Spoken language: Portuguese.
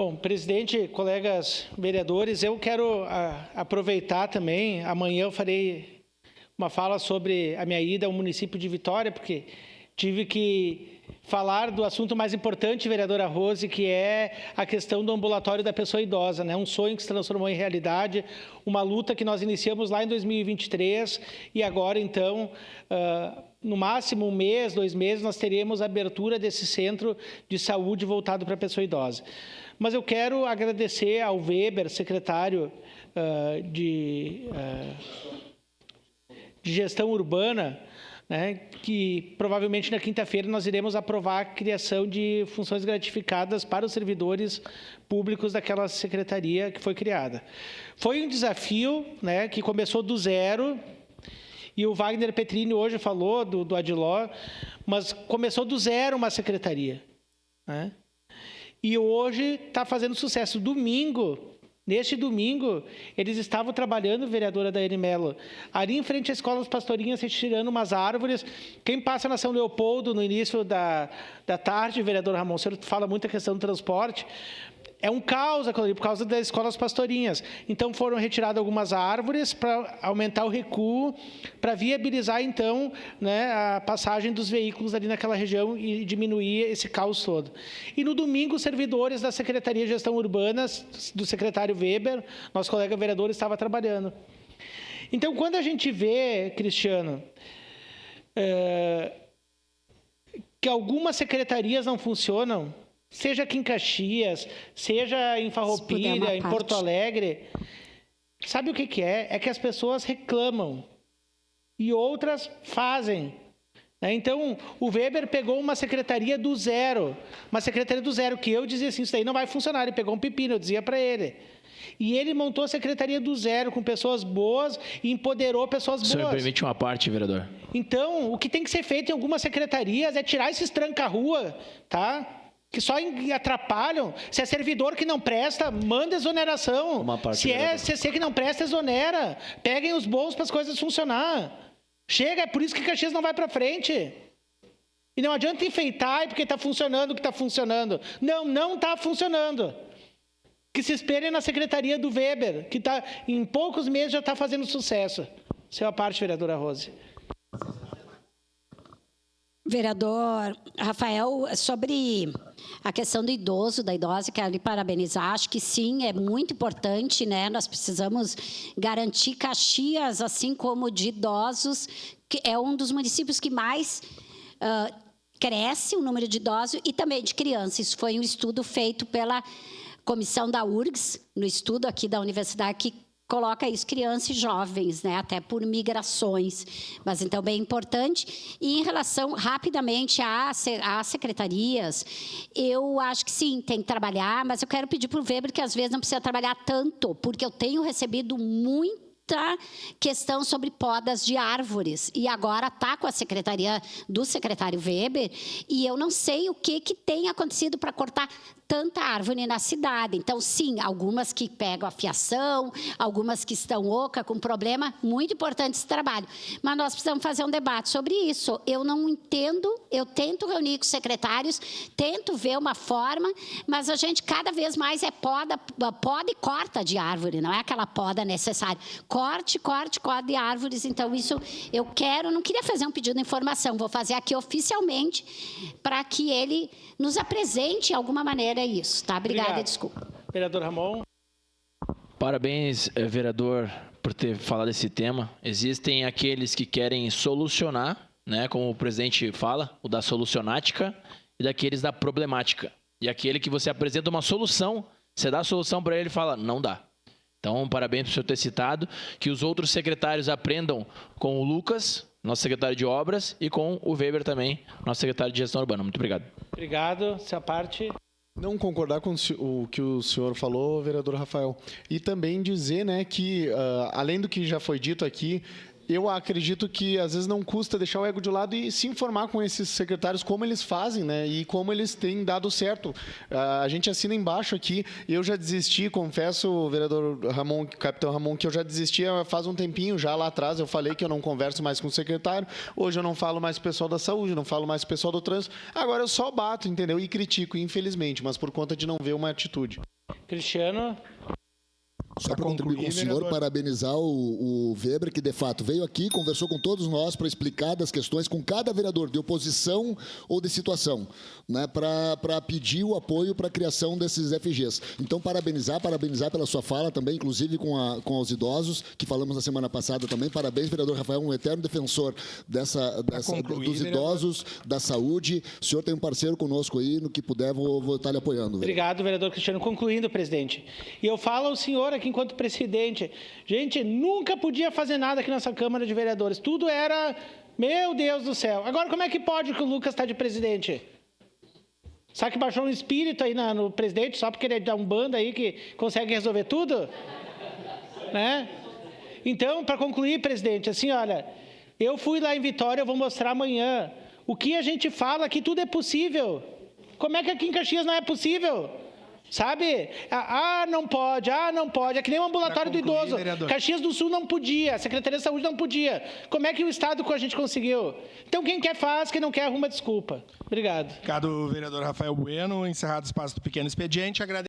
Bom, presidente, colegas vereadores, eu quero aproveitar também, amanhã eu farei uma fala sobre a minha ida ao município de Vitória, porque tive que falar do assunto mais importante, vereadora Rose, que é a questão do ambulatório da pessoa idosa, né? Um sonho que se transformou em realidade, uma luta que nós iniciamos lá em 2023 e agora, então, no máximo 1 mês, 2 meses, nós teremos a abertura desse centro de saúde voltado para a pessoa idosa. Mas eu quero agradecer ao Weber, secretário de Gestão Urbana, né, que provavelmente na quinta-feira nós iremos aprovar a criação de funções gratificadas para os servidores públicos daquela secretaria que foi criada. Foi um desafio, né, que começou do zero, e o Wagner Petrini hoje falou do Adiló, mas começou do zero uma secretaria, né? E hoje está fazendo sucesso. Neste domingo, eles estavam trabalhando, vereadora Daiane Mello, ali em frente à Escola das Pastorinhas, retirando umas árvores. Quem passa na São Leopoldo no início da tarde, vereador Ramon, o senhor fala muito a questão do transporte, é um caos por causa das Escolas Pastorinhas. Então, foram retiradas algumas árvores para aumentar o recuo, para viabilizar, então, né, a passagem dos veículos ali naquela região e diminuir esse caos todo. E no domingo, os servidores da Secretaria de Gestão Urbana, do secretário Weber, nosso colega vereador, estava trabalhando. Então, quando a gente vê, Cristiano, que algumas secretarias não funcionam, seja aqui em Caxias, seja em Farroupilha, em Porto Alegre, sabe o que é? É que as pessoas reclamam e outras fazem. Então, o Weber pegou uma secretaria do zero, que eu dizia assim, isso daí não vai funcionar, ele pegou um pepino, eu dizia para ele. E ele montou a secretaria do zero, com pessoas boas, e empoderou pessoas boas. O senhor permite uma parte, vereador? Então, o que tem que ser feito em algumas secretarias é tirar esses tranca-rua, tá? Que só atrapalham. Se é servidor que não presta, manda exoneração. Se é CC que não presta, exonera. Peguem os bolsos para as coisas funcionar. Chega, é por isso que Caxias não vai para frente. E não adianta enfeitar porque está funcionando o que está funcionando. Não está funcionando. Que se espelhem na secretaria do Weber, que em poucos meses já está fazendo sucesso. Essa é a parte, vereadora Rose. Vereador Rafael, sobre a questão do idoso, da idosa, quero lhe parabenizar. Acho que sim, é muito importante, né? Nós precisamos garantir Caxias, assim como de idosos, que é um dos municípios que mais cresce o número de idosos e também de crianças. Isso foi um estudo feito pela comissão da URGS, no estudo aqui da universidade, que coloca isso, crianças e jovens, né, até por migrações, mas então bem importante. E em relação, rapidamente, às secretarias, eu acho que sim, tem que trabalhar, mas eu quero pedir para o Weber que às vezes não precisa trabalhar tanto, porque eu tenho recebido muita questão sobre podas de árvores, e agora está com a secretaria do secretário Weber, e eu não sei o que tem acontecido para cortar tanta árvore na cidade. Então, sim, algumas que pegam a fiação, algumas que estão oca, com problema, muito importante esse trabalho. Mas nós precisamos fazer um debate sobre isso. Eu não entendo, eu tento reunir com os secretários, tento ver uma forma, mas a gente cada vez mais poda e corta de árvore, não é aquela poda necessária. Corte de árvores. Então, isso eu não queria fazer um pedido de informação, vou fazer aqui oficialmente para que ele nos apresente de alguma maneira isso, tá? Obrigada, desculpa. Vereador Ramon. Parabéns, vereador, por ter falado desse tema. Existem aqueles que querem solucionar, né, como o presidente fala, o da solucionática, e daqueles da problemática. E aquele que você apresenta uma solução, você dá a solução para ele e fala, não dá. Então, parabéns por o senhor ter citado, que os outros secretários aprendam com o Lucas, nosso secretário de Obras, e com o Weber também, nosso secretário de Gestão Urbana. Muito obrigado. Obrigado. Essa parte... Não concordar com o que o senhor falou, vereador Rafael. E também dizer, né, que, além do que já foi dito aqui, Eu acredito que às vezes não custa deixar o ego de lado e se informar com esses secretários como eles fazem, né? E como eles têm dado certo. A gente assina embaixo aqui. Eu já desisti, confesso, vereador Ramon, capitão Ramon, que eu já desisti faz um tempinho já lá atrás. Eu falei que eu não converso mais com o secretário. Hoje eu não falo mais com o pessoal da saúde, não falo mais com o pessoal do trânsito. Agora eu só bato, entendeu? E critico, infelizmente, mas por conta de não ver uma atitude. Cristiano. Só para contribuir com o senhor, vereador, parabenizar o Weber, que de fato veio aqui, conversou com todos nós para explicar das questões com cada vereador, de oposição ou de situação, né, para pedir o apoio para a criação desses FGs. Então, parabenizar pela sua fala também, inclusive com os idosos, que falamos na semana passada também. Parabéns, vereador Rafael, um eterno defensor dos idosos, da saúde. O senhor tem um parceiro conosco aí, no que puder, vou estar lhe apoiando. Obrigado, vereador Cristiano. Concluindo, presidente. E eu falo ao senhor aqui, enquanto presidente, gente, nunca podia fazer nada aqui nessa Câmara de Vereadores. Tudo era, meu Deus do céu. Agora, como é que pode que o Lucas está de presidente? Sabe que baixou um espírito aí no presidente, só porque ele é da Umbanda aí que consegue resolver tudo? Né? Então, para concluir, presidente, assim, olha, eu fui lá em Vitória, eu vou mostrar amanhã. O que a gente fala que tudo é possível. Como é que aqui em Caxias não é possível? Sabe? Não pode. É que nem o ambulatório do idoso. Vereador. Caxias do Sul não podia, a Secretaria de Saúde não podia. Como é que o Estado com a gente conseguiu? Então, quem quer faz, quem não quer arruma desculpa. Obrigado. Obrigado, vereador Rafael Bueno. Encerrado o espaço do pequeno expediente. Agradeço.